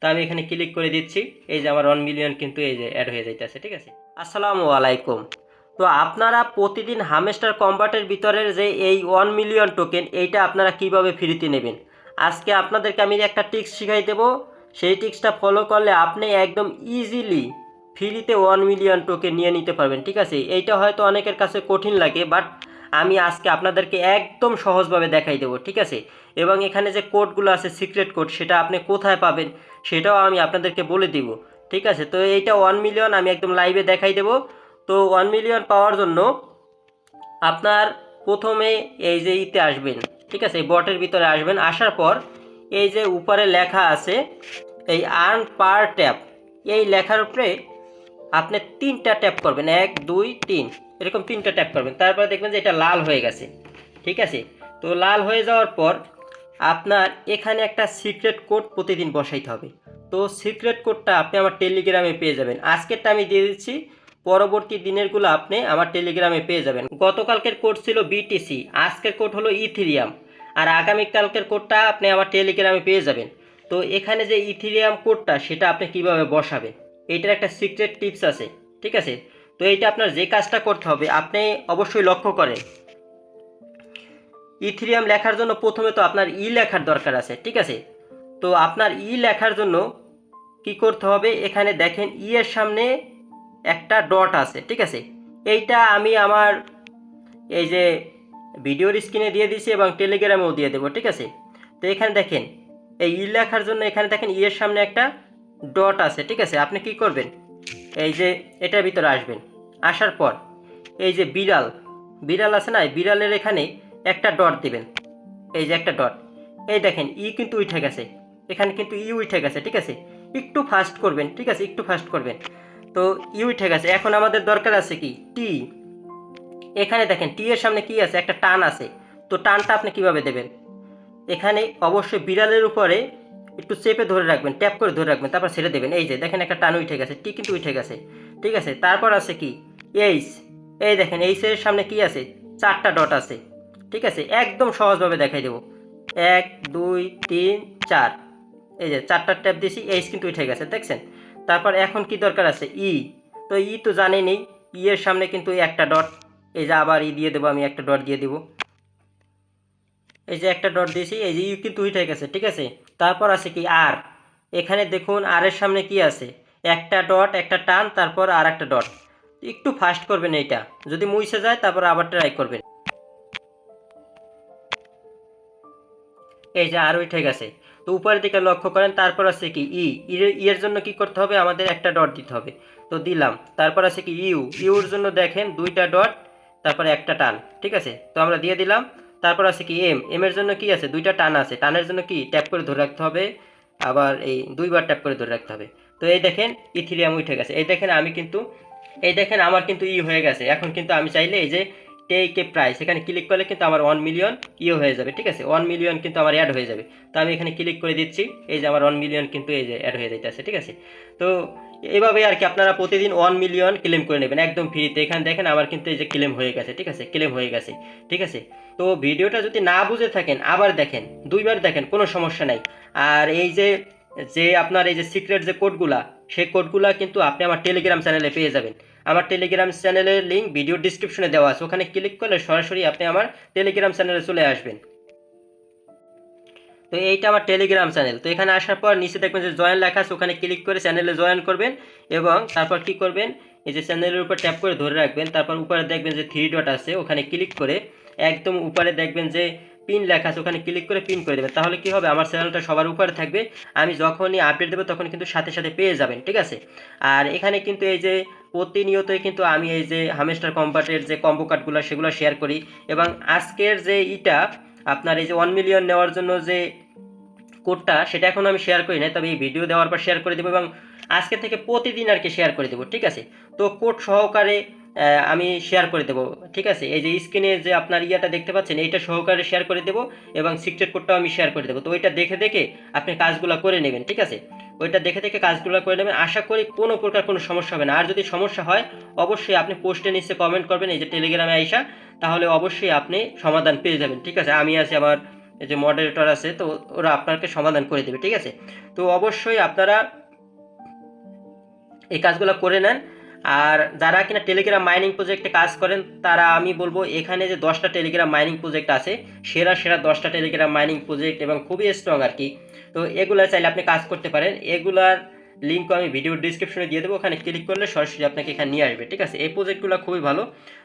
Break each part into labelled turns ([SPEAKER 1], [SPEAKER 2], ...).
[SPEAKER 1] তো আমি এখানে ক্লিক করে দিচ্ছি, এই যে আমার 1 মিলিয়ন কিন্তু এই যে অ্যাড হয়ে যাইতেছে। ঠিক আছে, আসসালামু আলাইকুম। তো আপনারা প্রতিদিন হামেস্টার কম্বাটের ভিতরের যে এই 1 মিলিয়ন টোকেন এইটা আপনারা কিভাবে ফ্রিতে নেবেন, আজকে আপনাদেরকে আমি একটা টিক্স শিখাই দেবো। সেই টিক্সটা ফলো করলে আপনি একদম ইজিলি ফ্রিতে 1 মিলিয়ন টোকেন নিয়ে নিতে পারবেন। ঠিক আছে, এইটা হয়তো অনেকের কাছে কঠিন লাগে, বাট আমি আজকে আপনাদেরকে একদম সহজভাবে দেখাই দেবো। ঠিক আছে, এবং এখানে যে কোডগুলো আছে সিক্রেট কোড, সেটা আপনি কোথায় পাবেন সেটাও আমি আপনাদেরকে বলে দিব। ঠিক আছে, তো এইটা 1 মিলিয়ন আমি একদম লাইভে দেখাই দেবো। তো 1 মিলিয়ন পাওয়ার জন্য আপনার প্রথমে এই যে ইতে আসবেন। ঠিক আছে, এই বটের ভিতরে আসবেন, আসার পর এই যে উপরে লেখা আছে এই আর্ন পার ট্যাপ, এই লেখার উপরে আপনি 3টা ট্যাপ করবেন, 1 2 3 এরকম 3টা ট্যাপ করবেন। তারপরে দেখবেন যে এটা লাল হয়ে গেছে। ঠিক আছে, তো লাল হয়ে যাওয়ার পর আপনার এখানে একটা সিক্রেট কোড প্রতিদিন বসাইতে হবে। তো সিক্রেট কোডটা আপনি আমার টেলিগ্রামে পেয়ে যাবেন। আজকেরটা আমি দিয়ে দিচ্ছি, পরবর্তী দিনেরগুলো আপনি আমার টেলিগ্রামে পেয়ে যাবেন। গতকালকের কোড ছিল বিটিসি, আজকের কোড হলো ইথিরিয়াম, আর আগামীকালকের কোডটা আপনি আমার টেলিগ্রামে পেয়ে যাবেন। তো এখানে যে ইথিরিয়াম কোডটা সেটা আপনি কিভাবে বসাবেন, এইটার একটা সিক্রেট টিপস আছে। ঠিক আছে, তো এইটা আপনার যে কাজটা করতে হবে আপনি অবশ্যই লক্ষ্য করেন। ইথিরিয়াম লেখার জন্য প্রথমে তো আপনার লেখার দরকার আছে। ঠিক আছে, তো আপনার লেখার জন্য কি করতে হবে, এখানে দেখেন এর সামনে একটা ডট আছে। ঠিক আছে, এইটা আমি আমার এই যে ভিডিওর স্ক্রিনে দিয়ে দিছি এবং টেলিগ্রামেও দিয়ে দেবো। ঠিক আছে, তো এখানে দেখেন এই লেখার জন্য এখানে দেখেন এর সামনে একটা ডট আছে। ঠিক আছে, আপনি কি করবেন, এই যে এটার ভিতরে আসবেন, আসার পর এই যে বিড়াল বিড়াল আছে না, বিড়ালের এখানে একটা ডট দিবেন, এই যে একটা ডট। এই দেখেন কিন্তু উঠে গেছে, এখানে কিন্তু উঠে গেছে। ঠিক আছে, একটু ফাস্ট করবেন। ঠিক আছে, একটু ফাস্ট করবেন। তো উঠে গেছে। এখন আমাদের দরকার আছে কি টি, এখানে দেখেন টি এর সামনে কি আছে, একটা টান আছে। তো টানটা আপনি কিভাবে দেবেন, এখানে অবশ্যই বিড়ালের উপরে একটু চেপে ধরে রাখবেন, ট্যাপ করে ধরে রাখবেন, তারপর ছেড়ে দেবেন। এই যে দেখেন একটা টান উঠে গেছে, টি কিন্তু উঠে গেছে। ঠিক আছে, তারপর আছে কি এইচ, এই দেখেন এইচের সামনে কি আছে, 4টা ডট আছে। ঠিক আছে, একদম সহজভাবে দেখাই দেবো, 1 2 3 4, এই যে 4টা ট্যাপ দিয়েছি, এইচ কিন্তু উঠে গেছে, দেখছেন। তারপর এখন কি দরকার আছে তো তো জানেনই, এর সামনে কিন্তু একটা ডট, এই যে আবার দিয়ে দেবো, আমি একটা ডট দিয়ে দেবো, এই যে একটা ডট দিয়েছি, এই যে কিন্তু উঠে গেছে। ঠিক আছে, তারপর আছে কি আর, এখানে দেখুন আর এর সামনে কি আছে, একটা ডট, একটা টান, তারপর আর একটা ডট। একটু ফাস্ট করবেন, এইটা যদি মুছে যায় তারপর আবার ট্রাই করবেন। এই যে আর উঠে গেছে। তো উপরের দিকে লক্ষ্য করেন, তারপর আছে কি এর জন্য কি করতে হবে, আমাদের একটা ডট দিতে হবে। তো দিলাম, তারপর আছে কি ইউর জন্য দেখেন 2টা ডট, তারপরে একটা টান। ঠিক আছে, তো আমরা দিয়ে দিলাম। তারপর আছে কি এম এর জন্য কি আছে, 2টা টান আছে, টানের জন্য কি ট্যাপ করে ধরে রাখতে হবে, আবার এই 2বার ট্যাপ করে ধরে রাখতে হবে। তো এই দেখেন ইথিলিয়াম উঠে গেছে। এই দেখেন আমি কিন্তু, এই দেখেন আমার কিন্তু হয়ে গেছে। এখন কিন্তু আমি চাইলে এই যে টেক এ প্রাইস এখানে ক্লিক করলে কিন্তু আমার 1 মিলিয়ন হয়ে যাবে। ঠিক আছে, 1 মিলিয়ন কিন্তু আমার অ্যাড হয়ে যাবে। তো আমি এখানে ক্লিক করে দিচ্ছি, এই যে আমার 1 মিলিয়ন কিন্তু এই যে অ্যাড হয়ে যাইতেছে। ঠিক আছে, তো এইভাবে আর কি আপনারা প্রতিদিন 1 মিলিয়ন ক্লেম করে নেবেন একদম ফ্রিতে। এখানে দেখেন আমার কিন্তু এই যে ক্লেম হয়ে গেছে। ঠিক আছে, ক্লেম হয়ে গেছে। ঠিক আছে, তো ভিডিওটা যদি না বুঝে থাকেন আবার দেখেন, 2বার দেখেন, কোনো সমস্যা নাই। আর এই যে যে আপনার এই যে সিক্রেট যে কোডগুলা, সেই কোডগুলা কিন্তু আপনি আমার টেলিগ্রাম চ্যানেলে পেয়ে যাবেন। আমার টেলিগ্রাম চ্যানেলের লিঙ্ক ভিডিও ডিসক্রিপশনে দেওয়া আছে, ওখানে ক্লিক করলে সরাসরি আপনি আমার টেলিগ্রাম চ্যানেলে চলে আসবেন। তো এইটা আমার টেলিগ্রাম চ্যানেল। তো এখানে আসার পর নিচে দেখবেন যে জয়েন লেখা আছে, ওখানে ক্লিক করে চ্যানেলে জয়েন করবেন এবং তারপর কি করবেন, এই যে চ্যানেলের উপর ট্যাপ করে ধরে রাখবেন, তারপর উপরে দেখবেন যে 3 ডট আছে, ওখানে ক্লিক করে একদম উপরে দেখবেন যে পিন লেখা আছে, ওখানে ক্লিক করে পিন করে দেবেন। তাহলে কি হবে, আমার চ্যানেলটা সবার উপরে থাকবে, আমি যখনই আপডেট দেবো তখন কিন্তু সাথে সাথে পেয়ে যাবেন। ঠিক আছে, আর এখানে কিন্তু এই যে প্রতিনিয়তই কিন্তু আমি এই যে হামেস্টার কম্বাটের যে কম্বো কার্ডগুলো সেগুলো শেয়ার করি, এবং আজকের যে আপনার এই যে 1 মিলিয়ন নেওয়ার জন্য যে কোডটা, সেটা এখন আমি শেয়ার করি না, তবে এই ভিডিও দেওয়ার পর শেয়ার করে দেবো এবং আজকে থেকে প্রতিদিন আর কি শেয়ার করে দেবো। ঠিক আছে, তো কোড সহকারে আমি শেয়ার করে দেবো। ঠিক আছে, এই যে স্ক্রিনে যে আপনার দেখতে পাচ্ছেন, এইটা সহকারে শেয়ার করে দেবো এবং সিক্রেট কোডটাও আমি শেয়ার করে দেবো। তো ওইটা দেখে দেখে আপনি কাজগুলো করে নেবেন। ঠিক আছে, ওইটা দেখে দেখে কাজগুলো করে নেবেন, আশা করি কোনো প্রকার কোনো সমস্যা হবে না। আর যদি সমস্যা হয় অবশ্যই আপনি পোস্টে নিচে কমেন্ট করবেন এই যে টেলিগ্রামে আইসা, তাহলে অবশ্যই আপনি সমাধান পেয়ে যাবেন। ঠিক আছে, আমি আছি আমার এই যে মডারেটর আছে, তো ওরা আপনাকে সমাধান করে দেবে, ঠিক আছে। তো অবশ্যই আপনারা এই কাজগুলো করে নেন। আর যারা কিনা টেলিগ্রাম মাইনিং প্রজেক্টে কাজ করেন তারা আমি বলবো এখানে যে 10টা টেলিগ্রাম মাইনিং প্রজেক্ট আছে, সেরা সেরা 10টা টেলিগ্রাম মাইনিং প্রজেক্ট এবং খুবই স্ট্রং আর কি। তো এগুলো চাইলে আপনি কাজ করতে পারেন। এগুলার লিঙ্কও আমি ভিডিও ডিসক্রিপশনে দিয়ে দেবো, ওখানে ক্লিক করলে সরাসরি আপনাকে এখানে নিয়ে আসবে, ঠিক আছে। এই প্রজেক্টগুলো খুবই ভালো।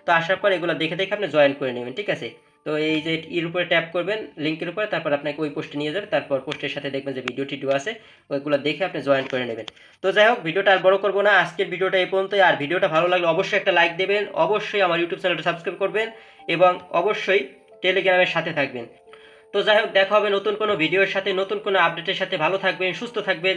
[SPEAKER 1] তো আসার পর এগুলো দেখে দেখে আপনি জয়েন করে নেবেন, ঠিক আছে। তো এই যে এর উপরে ট্যাপ করবেন লিঙ্কের উপরে, তারপর আপনাকে ওই পোস্টে নিয়ে যাবে, তারপর পোস্টের সাথে দেখবেন যে ভিডিও টিডিও আছে, ওইগুলো দেখে আপনি জয়েন করে নেবেন। তো যাই হোক, ভিডিওটা আর বড় করবো না, আজকের ভিডিওটা এই পর্যন্তই। আর ভিডিওটা ভালো লাগলে অবশ্যই একটা লাইক দেবেন, অবশ্যই আমার ইউটিউব চ্যানেলটা সাবস্ক্রাইব করবেন এবং অবশ্যই টেলিগ্রামের সাথে থাকবেন। তো যাই হোক, দেখা হবে নতুন কোনো ভিডিওর সাথে, নতুন কোনো আপডেটের সাথে। ভালো থাকবেন, সুস্থ থাকবেন।